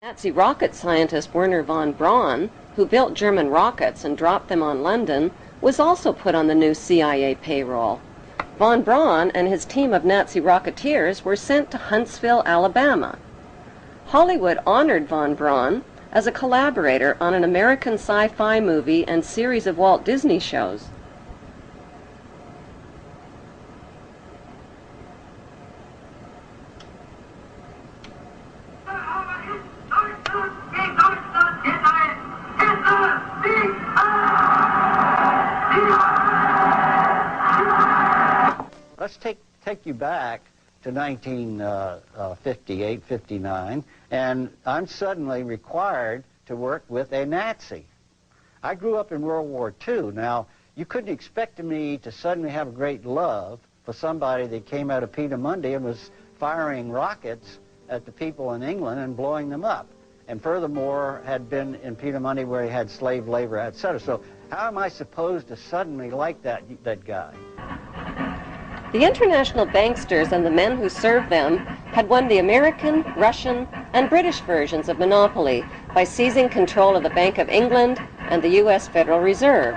Nazi rocket scientist Wernher von Braun, who built German rockets and dropped them on London, was also put on the new CIA payroll. Von Braun and his team of Nazi rocketeers were sent to Huntsville, Alabama. Hollywood honored von Braun as a collaborator on an American sci-fi movie and series of Walt Disney shows. Let's take you back to 1958, 59, and I'm suddenly required to work with a Nazi. I grew up in World War II. Now, you couldn't expect me to suddenly have a great love for somebody that came out of Petermundy and was firing rockets at the people in England and blowing them up, and furthermore had been in Petermundy where he had slave labor, etc. So how am I supposed to suddenly like that guy? The international banksters and the men who served them had won the American, Russian, and British versions of monopoly by seizing control of the Bank of England and the U.S. Federal Reserve,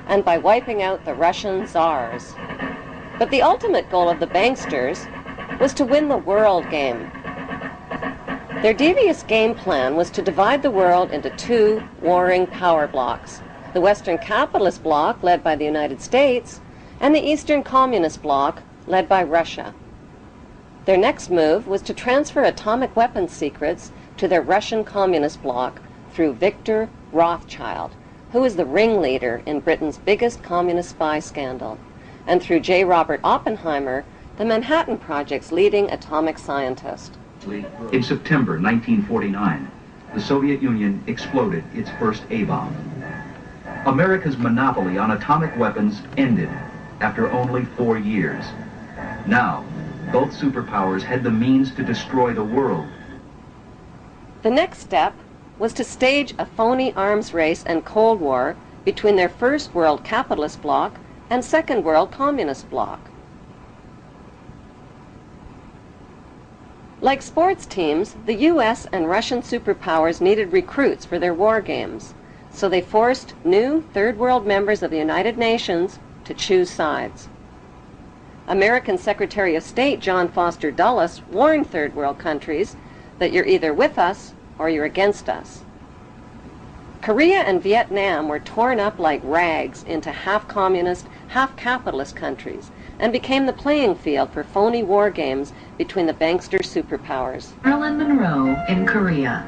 and by wiping out the Russian czars. But the ultimate goal of the banksters was to win the world game. Their devious game plan was to divide the world into two warring power blocks: the Western capitalist bloc, led by the United States, and the Eastern Communist Bloc, led by Russia. Their next move was to transfer atomic weapons secrets to their Russian Communist Bloc through Victor Rothschild, who was the ringleader in Britain's biggest communist spy scandal, and through J. Robert Oppenheimer, the Manhattan Project's leading atomic scientist. In September 1949, the Soviet Union exploded its first A-bomb. America's monopoly on atomic weapons ended after only 4 years. Now, both superpowers had the means to destroy the world. The next step was to stage a phony arms race and Cold War between their First World Capitalist Bloc and Second World Communist Bloc. Like sports teams, the U.S. and Russian superpowers needed recruits for their war games, so they forced new Third World members of the United Nations to choose sides. American Secretary of State John Foster Dulles warned Third World countries that you're either with us or you're against us. Korea and Vietnam were torn up like rags into half-communist, half-capitalist countries and became the playing field for phony war games between the bankster superpowers. Marilyn Monroe in Korea,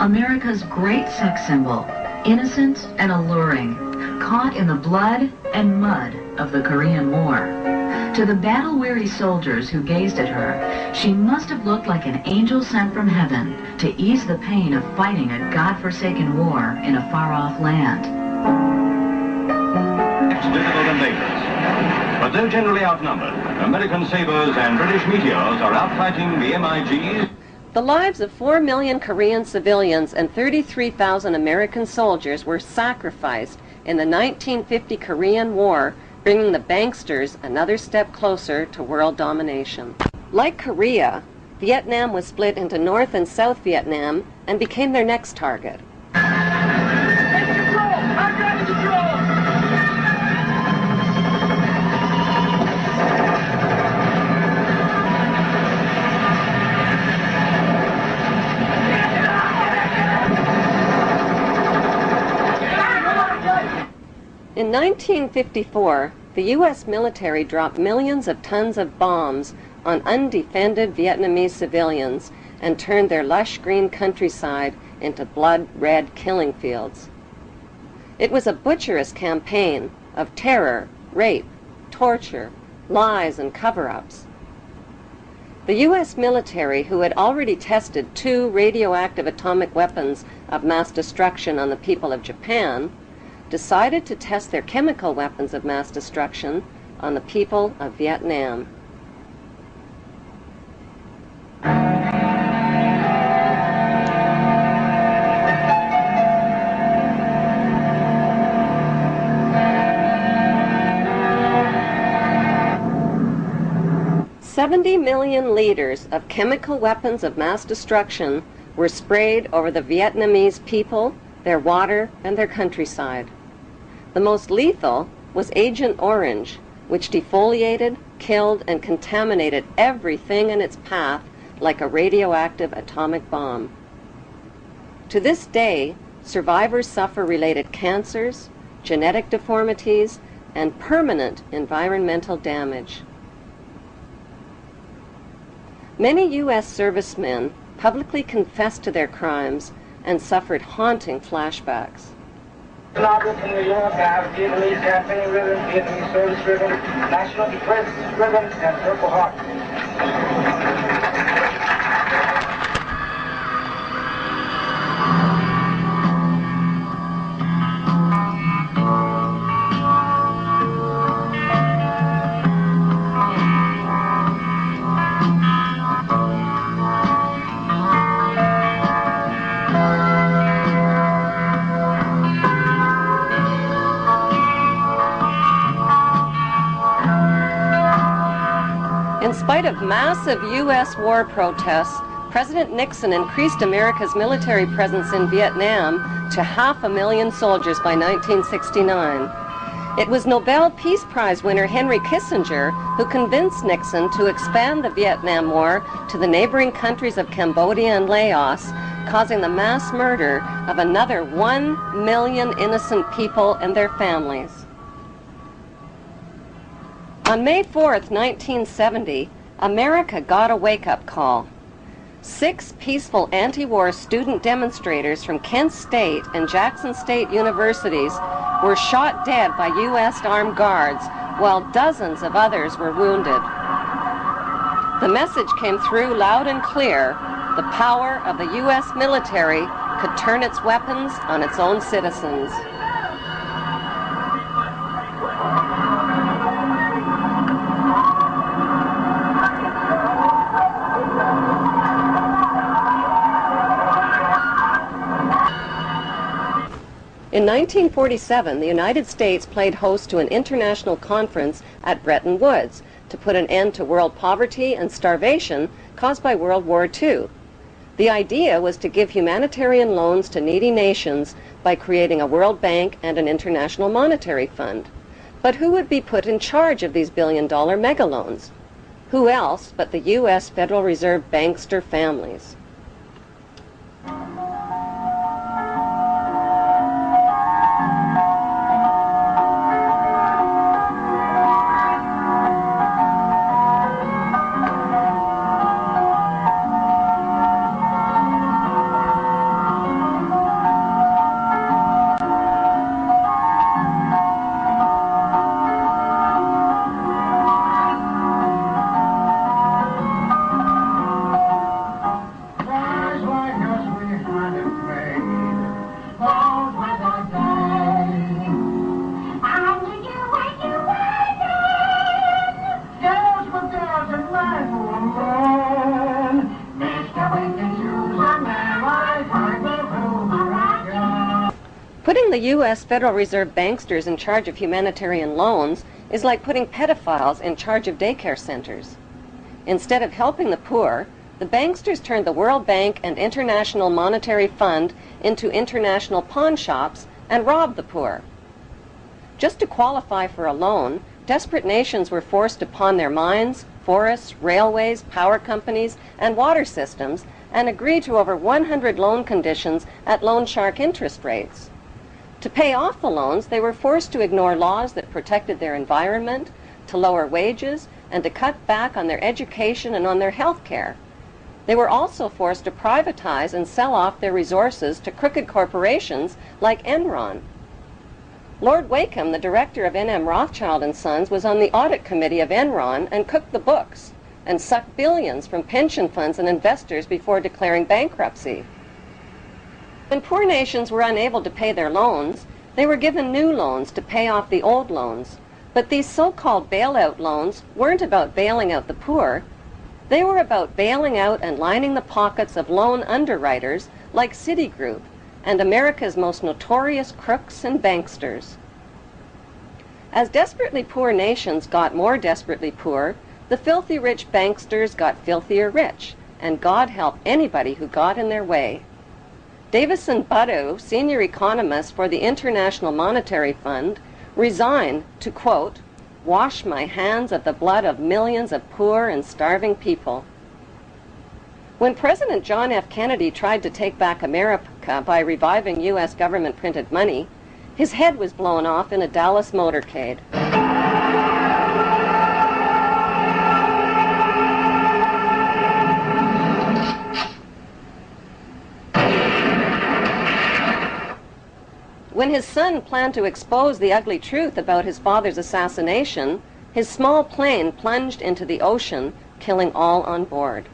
America's great sex symbol, innocent and alluring, caught in the blood and mud of the Korean War. To the battle-weary soldiers who gazed at her, she must have looked like an angel sent from heaven to ease the pain of fighting a God-forsaken war in a far-off land. It's difficult and dangerous. But though generally outnumbered, American sabers and British meteors are outfighting the MiGs. The lives of 4 million Korean civilians and 33,000 American soldiers were sacrificed in the 1950 Korean War, bringing the banksters another step closer to world domination. Like Korea, Vietnam was split into North and South Vietnam and became their next target. Take control! I've got control! In 1954, the U.S. military dropped millions of tons of bombs on undefended Vietnamese civilians and turned their lush green countryside into blood-red killing fields. It was a butcherous campaign of terror, rape, torture, lies, and cover-ups. The U.S. military, who had already tested 2 radioactive atomic weapons of mass destruction on the people of Japan, decided to test their chemical weapons of mass destruction on the people of Vietnam. $70 million liters of chemical weapons of mass destruction were sprayed over the Vietnamese people, their water, and their countryside. The most lethal was Agent Orange, which defoliated, killed, and contaminated everything in its path like a radioactive atomic bomb. To this day, survivors suffer related cancers, genetic deformities, and permanent environmental damage. Many U.S. servicemen publicly confessed to their crimes and suffered haunting flashbacks. Novel from New York, I have Vietnamese campaign ribbon, Vietnamese service ribbon, national defense ribbon, and Purple Heart. In spite of massive U.S. war protests, President Nixon increased America's military presence in Vietnam to 500,000 soldiers by 1969. It was Nobel Peace Prize winner Henry Kissinger who convinced Nixon to expand the Vietnam War to the neighboring countries of Cambodia and Laos, causing the mass murder of another 1 million innocent people and their families. On May 4th, 1970, America got a wake-up call. 6 peaceful anti-war student demonstrators from Kent State and Jackson State universities were shot dead by U.S. armed guards, while dozens of others were wounded. The message came through loud and clear: the power of the U.S. military could turn its weapons on its own citizens. In 1947, the United States played host to an international conference at Bretton Woods to put an end to world poverty and starvation caused by World War II. The idea was to give humanitarian loans to needy nations by creating a World Bank and an International Monetary Fund. But who would be put in charge of these billion-dollar megaloans? Who else but the U.S. Federal Reserve bankster families? Putting the U.S. Federal Reserve banksters in charge of humanitarian loans is like putting pedophiles in charge of daycare centers. Instead of helping the poor, the banksters turned the World Bank and International Monetary Fund into international pawn shops and robbed the poor. Just to qualify for a loan, desperate nations were forced to pawn their mines, forests, railways, power companies, and water systems, and agree to over 100 loan conditions at loan shark interest rates. To pay off the loans, they were forced to ignore laws that protected their environment, to lower wages, and to cut back on their education and on their health care. They were also forced to privatize and sell off their resources to crooked corporations like Enron. Lord Wakeham, the director of N.M. Rothschild & Sons, was on the audit committee of Enron and cooked the books and sucked billions from pension funds and investors before declaring bankruptcy. When poor nations were unable to pay their loans, they were given new loans to pay off the old loans. But these so-called bailout loans weren't about bailing out the poor. They were about bailing out and lining the pockets of loan underwriters like Citigroup and America's most notorious crooks and banksters. As desperately poor nations got more desperately poor, the filthy rich banksters got filthier rich, and God help anybody who got in their way. Davison Buddu, senior economist for the International Monetary Fund, resigned to, quote, wash my hands of the blood of millions of poor and starving people. When President John F. Kennedy tried to take back America by reviving U.S. government-printed money, his head was blown off in a Dallas motorcade. When his son planned to expose the ugly truth about his father's assassination, his small plane plunged into the ocean, killing all on board.